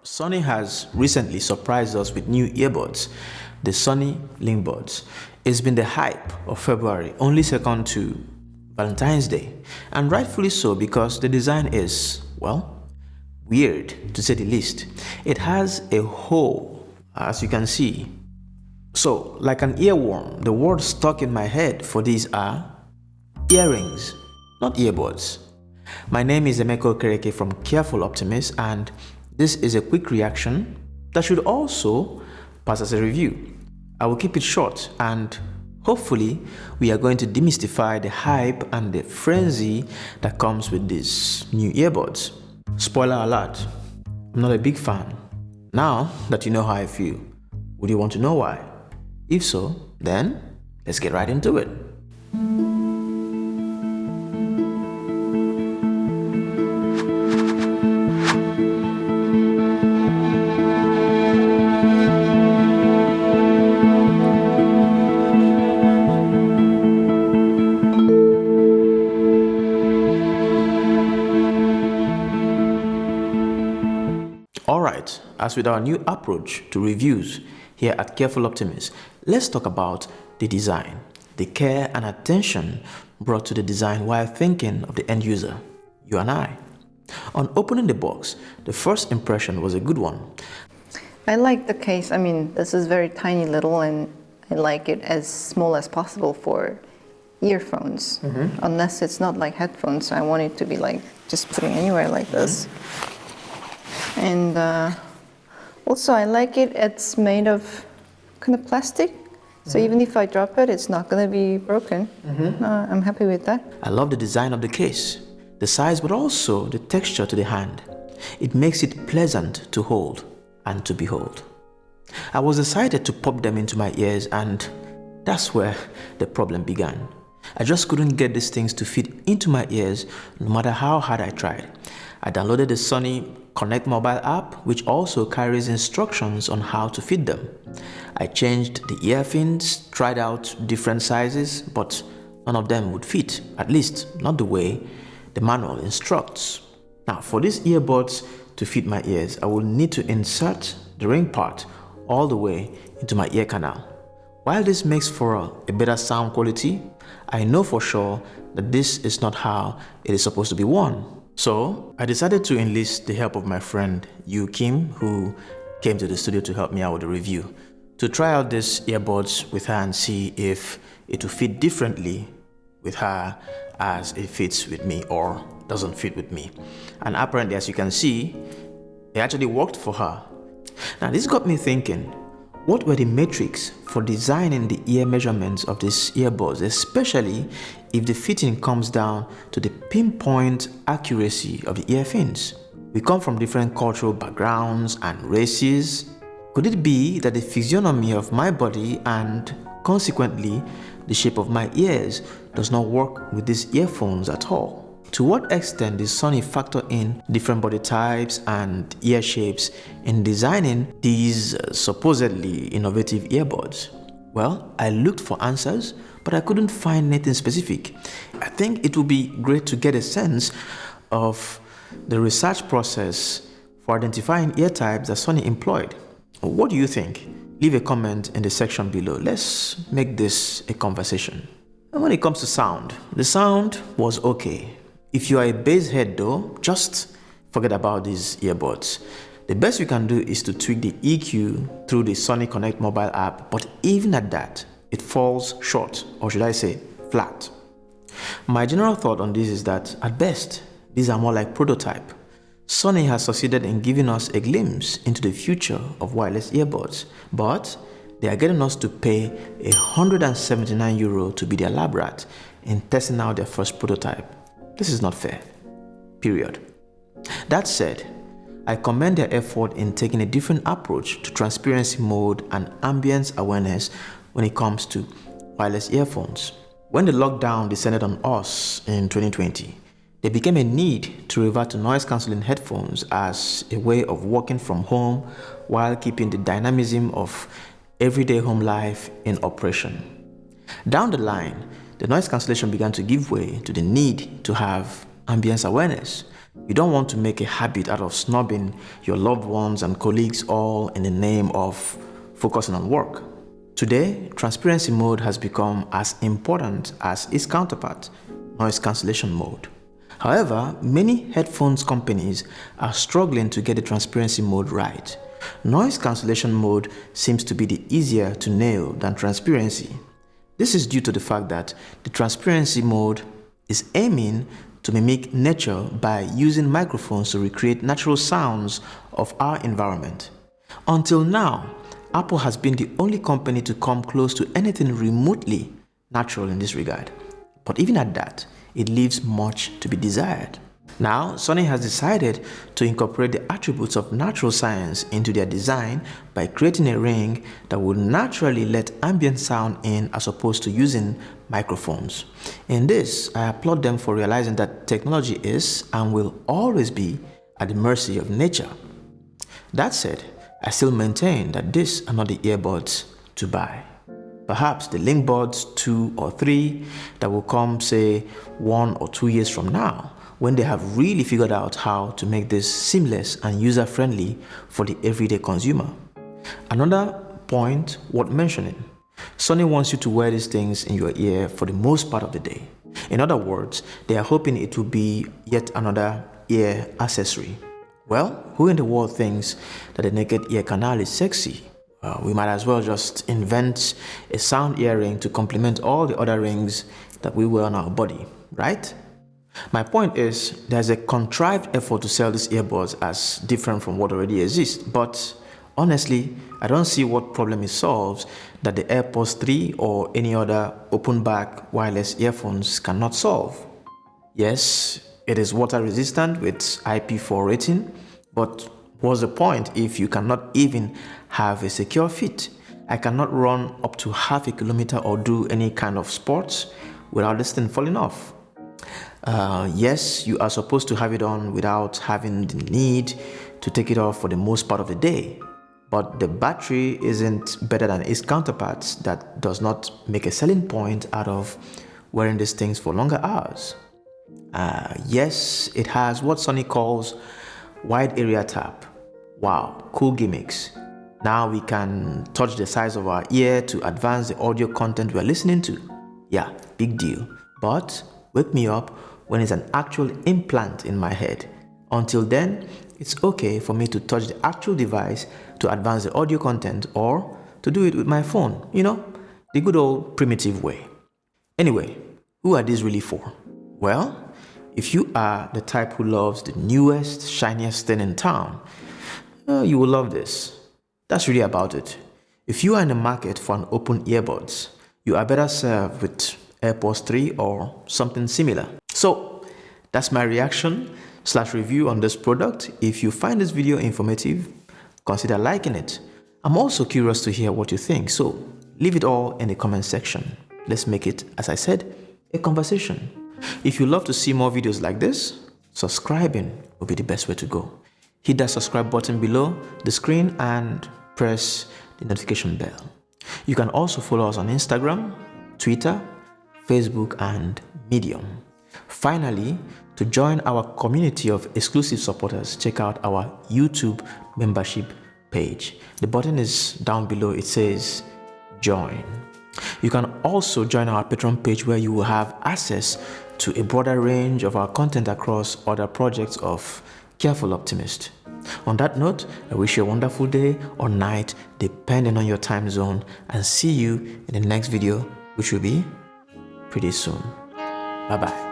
Sony has recently surprised us with new earbuds, the Sony LinkBuds. It's been the hype of February, only second to Valentine's Day, and rightfully so because the design is, well, weird to say the least. It has a hole, as you can see. So, like an earworm, the words stuck in my head for these are earrings, not earbuds. My name is Emeka Okereke from Careful Optimist, and this is a quick reaction that should also pass as a review. I will keep it short, and hopefully we are going to demystify the hype and the frenzy that comes with these new earbuds. Spoiler alert, I'm not a big fan. Now that you know how I feel, would you want to know why? If so, then let's get right into it. Alright, as with our new approach to reviews here at Careful Optimist, let's talk about the design, the care and attention brought to the design while thinking of the end user, you and I. On opening the box, the first impression was a good one. I like the case. I mean, this is very tiny little, and I like it as small as possible for earphones. Unless it's not like headphones, I want it to be like just putting anywhere like this. And also I like it, it's made of kind of plastic, so even if I drop it, it's not going to be broken. I'm happy with that. I love the design of the case, the size, but also the texture to the hand. It makes it pleasant to hold and to behold. I was excited to pop them into my ears, and that's where the problem began. I just couldn't get these things to fit into my ears no matter how hard I tried. I downloaded the Sony Connect mobile app, which also carries instructions on how to fit them. I changed the earphones, tried out different sizes, but none of them would fit, at least not the way the manual instructs. Now, for these earbuds to fit my ears, I will need to insert the ring part all the way into my ear canal. While this makes for a better sound quality, I know for sure that this is not how it is supposed to be worn. So I decided to enlist the help of my friend Yu Kim, who came to the studio to help me out with the review, to try out these earbuds with her and see if it will fit differently with her as it fits with me or doesn't fit with me. And apparently, as you can see, it actually worked for her. Now this got me thinking, what were the metrics for designing the ear measurements of these earbuds, especially if the fitting comes down to the pinpoint accuracy of the earphones? We come from different cultural backgrounds and races. Could it be that the physiognomy of my body and consequently the shape of my ears does not work with these earphones at all? To what extent did Sony factor in different body types and ear shapes in designing these supposedly innovative earbuds? Well, I looked for answers, but I couldn't find anything specific. I think it would be great to get a sense of the research process for identifying ear types that Sony employed. What do you think? Leave a comment in the section below. Let's make this a conversation. And when it comes to sound, the sound was okay. If you are a bass head though, just forget about these earbuds. The best you can do is to tweak the EQ through the Sony Connect mobile app, but even at that, it falls short, or should I say, flat. My general thought on this is that, at best, these are more like prototype. Sony has succeeded in giving us a glimpse into the future of wireless earbuds, but they are getting us to pay €179 to be their lab rat in testing out their first prototype. This is not fair, period. That said, I commend their effort in taking a different approach to transparency mode and ambience awareness when it comes to wireless earphones. When the lockdown descended on us in 2020, there became a need to revert to noise-cancelling headphones as a way of working from home while keeping the dynamism of everyday home life in operation. Down the line, the noise cancellation began to give way to the need to have ambience awareness. You don't want to make a habit out of snubbing your loved ones and colleagues all in the name of focusing on work. Today, transparency mode has become as important as its counterpart, noise cancellation mode. However, many headphones companies are struggling to get the transparency mode right. Noise cancellation mode seems to be the easier to nail than transparency. This is due to the fact that the transparency mode is aiming to mimic nature by using microphones to recreate natural sounds of our environment. Until now, Apple has been the only company to come close to anything remotely natural in this regard. But even at that, it leaves much to be desired. Now, Sony has decided to incorporate the attributes of natural science into their design by creating a ring that would naturally let ambient sound in as opposed to using microphones. In this, I applaud them for realizing that technology is and will always be at the mercy of nature. That said, I still maintain that these are not the earbuds to buy. Perhaps the LinkBuds 2 or 3 that will come, say, 1 or 2 years from now, when they have really figured out how to make this seamless and user-friendly for the everyday consumer. Another point worth mentioning, Sony wants you to wear these things in your ear for the most part of the day. In other words, they are hoping it will be yet another ear accessory. Well, who in the world thinks that a naked ear canal is sexy? We might as well just invent a sound earring to complement all the other rings that we wear on our body, right? My point is, there's a contrived effort to sell these earbuds as different from what already exists, but honestly, I don't see what problem it solves that the AirPods 3 or any other open-back wireless earphones cannot solve. Yes, it is water resistant with IP4 rating, but what's the point if you cannot even have a secure fit? I cannot run up to half a kilometer or do any kind of sports without this thing falling off. Yes, you are supposed to have it on without having the need to take it off for the most part of the day. But the battery isn't better than its counterparts. That does not make a selling point out of wearing these things for longer hours. Yes, it has what Sony calls wide area tap. Wow, cool gimmicks. Now we can touch the size of our ear to advance the audio content we're listening to. Yeah, big deal. But wake me up when it's an actual implant in my head. Until then, it's okay for me to touch the actual device to advance the audio content or to do it with my phone, the good old primitive way. Anyway, who are these really for? Well, if you are the type who loves the newest, shiniest thing in town, you will love this. That's really about it. If you are in the market for an open earbuds, you are better served with AirPods 3 or something similar. So that's my reaction/review on this product. If you find this video informative, consider liking it. I'm also curious to hear what you think, so leave it all in the comment section. Let's make it, as I said, a conversation. If you love to see more videos like this, subscribing will be the best way to go. Hit that subscribe button below the screen and press the notification bell. You can also follow us on Instagram, Twitter, Facebook, and Medium. Finally, to join our community of exclusive supporters, check out our YouTube membership page. The button is down below. It says join. You can also join our Patreon page where you will have access to a broader range of our content across other projects of Careful Optimist. On that note, I wish you a wonderful day or night depending on your time zone, and see you in the next video, which will be pretty soon. Bye-bye.